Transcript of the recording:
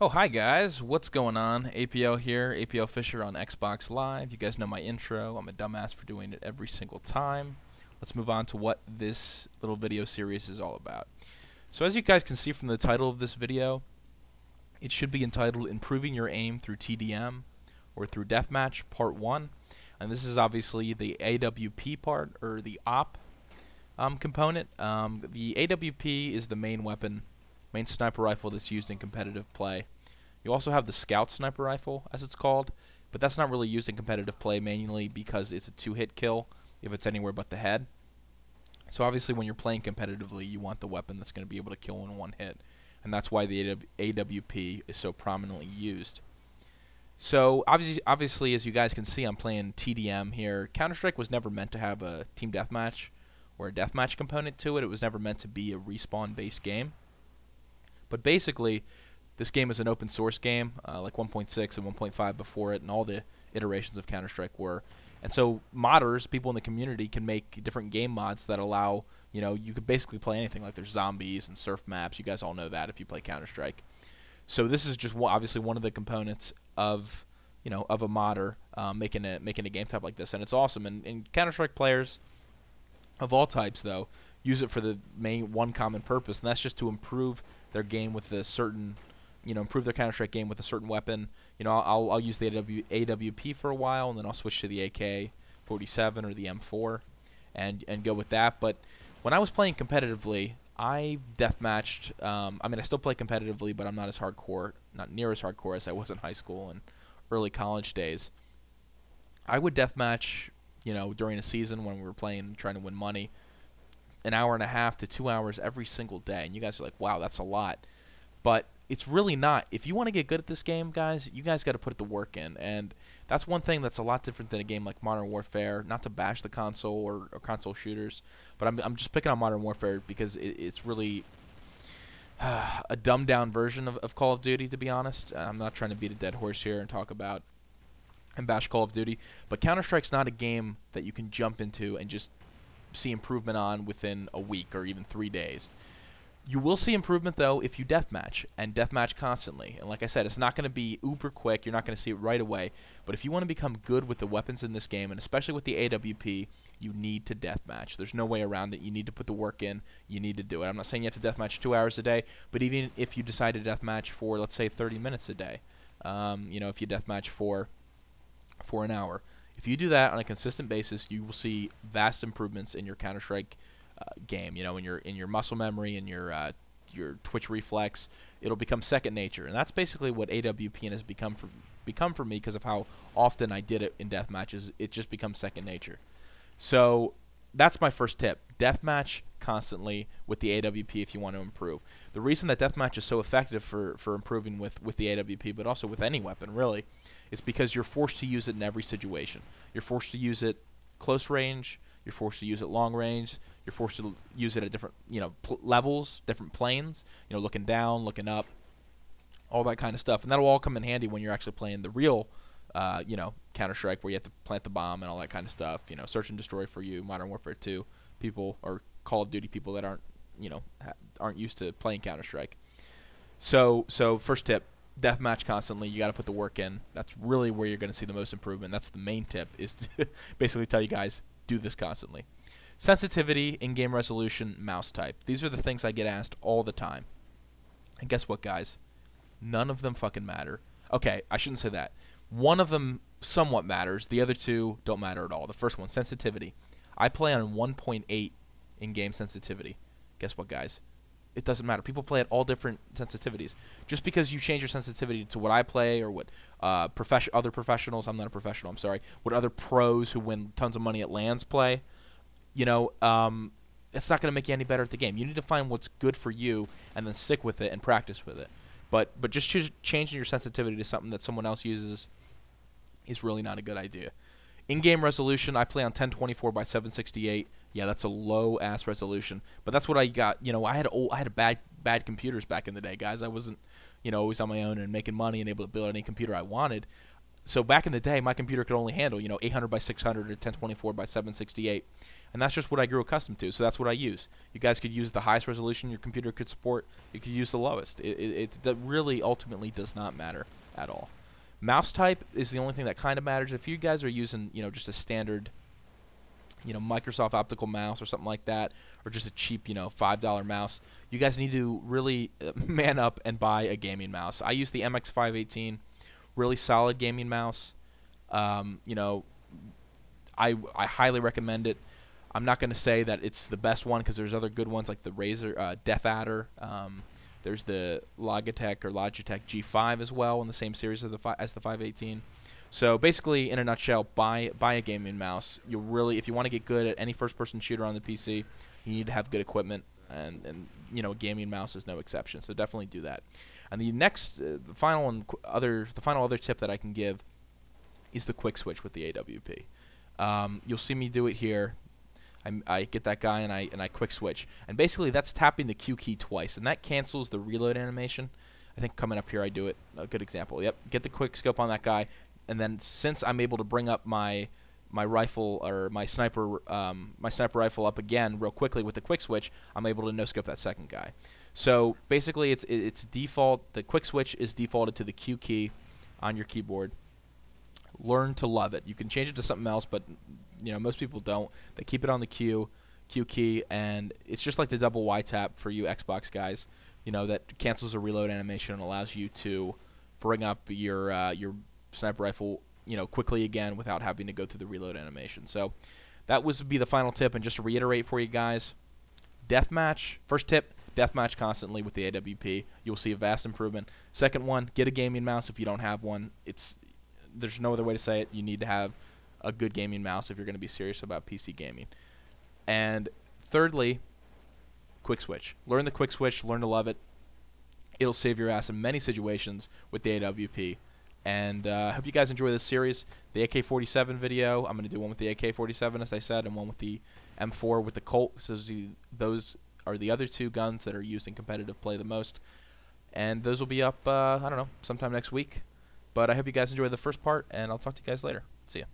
Oh, hi guys, what's going on? APL here, APL Fisher on Xbox Live. You guys know my intro. I'm a dumbass for doing it every single time. Let's move on to what this little video series is all about. So as you guys can see from the title of this video, it should be entitled Improving Your Aim Through TDM or Through Deathmatch Part 1. And this is obviously the AWP part, or the AWP component. The AWP is the main weapon, main sniper rifle that's used in competitive play. You also have the Scout Sniper Rifle, as it's called, but that's not really used in competitive play mainly because it's a two-hit kill if it's anywhere but the head. So obviously when you're playing competitively, you want the weapon that's going to be able to kill in one hit, and that's why the AWP is so prominently used. So obviously, as you guys can see, I'm playing TDM here. Counter-Strike was never meant to have a team deathmatch or a deathmatch component to it. It was never meant to be a respawn-based game. But basically, this game is an open source game, like 1.6 and 1.5 before it, and all the iterations of Counter-Strike were. And so modders, people in the community, can make different game mods that allow, you could basically play anything. Like there's zombies and surf maps. You guys all know that if you play Counter-Strike. So this is just obviously one of the components of, of a modder making a game type like this, and it's awesome. And Counter-Strike players of all types, though, use it for the main one common purpose, and that's just to improve their game with a certain, improve their Counter-Strike game with a certain weapon. I'll use the AWP for a while, and then I'll switch to the AK-47 or the M4 and go with that. But when I was playing competitively, I deathmatched. I still play competitively, but I'm not as hardcore, not near as hardcore as I was in high school and early college days. I would deathmatch, during a season when we were playing, trying to win money, an hour and a half to 2 hours every single day. And you guys are like, wow, that's a lot. But it's really not. If you want to get good at this game, guys, you guys got to put the work in. And that's one thing that's a lot different than a game like Modern Warfare. Not to bash the console or console shooters, but I'm just picking on Modern Warfare because it's really a dumbed down version of Call of Duty, to be honest. I'm not trying to beat a dead horse here and talk about and bash Call of Duty, but Counter-Strike's not a game that you can jump into and just see improvement on within a week or even 3 days. You will see improvement, though, if you deathmatch, and deathmatch constantly. And like I said, it's not going to be uber quick. You're not going to see it right away. But if you want to become good with the weapons in this game, and especially with the AWP, you need to deathmatch. There's no way around it. You need to put the work in. You need to do it. I'm not saying you have to deathmatch 2 hours a day, but even if you decide to deathmatch for, let's say, 30 minutes a day, if you deathmatch for an hour, if you do that on a consistent basis, you will see vast improvements in your Counter-Strike game, in your muscle memory and your twitch reflex. It'll become second nature, and that's basically what AWP has become for me because of how often I did it in death matches. It just becomes second nature. So that's my first tip: deathmatch constantly with the AWP if you want to improve. The reason that deathmatch is so effective for improving with the AWP, but also with any weapon really, is because you're forced to use it in every situation. You're forced to use it close range. You're forced to use it long range. You're forced to use it at different, levels, different planes. Looking down, looking up, all that kind of stuff, and that'll all come in handy when you're actually playing the real, Counter-Strike, where you have to plant the bomb and all that kind of stuff. Search and destroy for you, Modern Warfare 2 people, or Call of Duty people that aren't used to playing Counter-Strike. So first tip: deathmatch constantly. You got to put the work in. That's really where you're going to see the most improvement. That's the main tip, is to basically tell you guys, do this constantly. Sensitivity, in-game resolution, mouse type. These are the things I get asked all the time. And guess what, guys? None of them fucking matter. Okay, I shouldn't say that. One of them somewhat matters. The other two don't matter at all. The first one, sensitivity. I play on 1.8 in-game sensitivity. Guess what, guys? It doesn't matter. People play at all different sensitivities. Just because you change your sensitivity to what I play or what other professionals, I'm not a professional, I'm sorry, what other pros who win tons of money at LANs play, it's not going to make you any better at the game. You need to find what's good for you and then stick with it and practice with it. But just changing your sensitivity to something that someone else uses is really not a good idea. In-game resolution, I play on 1024 by 768. Yeah, that's a low-ass resolution, but that's what I got. I had bad computers back in the day, guys. I wasn't, always on my own and making money and able to build any computer I wanted. So back in the day, my computer could only handle 800 by 600 or 1024 by 768, and that's just what I grew accustomed to. So that's what I use. You guys could use the highest resolution your computer could support. You could use the lowest. That really ultimately does not matter at all. Mouse type is the only thing that kind of matters. If you guys are using just a standard Microsoft optical mouse or something like that, or just a cheap $5 mouse, you guys need to really man up and buy a gaming mouse. I use the MX518. Really solid gaming mouse. I highly recommend it. I'm not going to say that it's the best one because there's other good ones like the Razer Def Adder. There's the Logitech G5 as well in the same series as the 518. So basically, in a nutshell, buy a gaming mouse. You'll really, if you want to get good at any first-person shooter on the PC, you need to have good equipment, and a gaming mouse is no exception. So definitely do that. And the next, the final other tip that I can give is the quick switch with the AWP. You'll see me do it here. I get that guy and I quick switch, and basically that's tapping the Q key twice, and that cancels the reload animation. I think coming up here I do it. A good example. Yep. Get the quick scope on that guy, and then since I'm able to bring up my rifle or my sniper rifle up again real quickly with the quick switch, I'm able to no scope that second guy. So basically, it's default. The quick switch is defaulted to the Q key on your keyboard. Learn to love it. You can change it to something else, but most people don't. They keep it on the Q key, and it's just like the double Y tap for you Xbox guys. That cancels a reload animation and allows you to bring up your sniper rifle quickly again without having to go through the reload animation. So that would be the final tip. And just to reiterate for you guys, deathmatch. First tip. Deathmatch constantly with the AWP. You'll see a vast improvement. Second one, get a gaming mouse if you don't have one. There's no other way to say it. You need to have a good gaming mouse if you're going to be serious about PC gaming. And thirdly, quick switch. Learn the quick switch. Learn to love it. It'll save your ass in many situations with the AWP. And I hope you guys enjoy this series. The AK-47 video, I'm going to do one with the AK-47, as I said, and one with the M4 with the Colt. So those are the other two guns that are used in competitive play the most. And those will be up, I don't know, sometime next week. But I hope you guys enjoy the first part, and I'll talk to you guys later. See ya.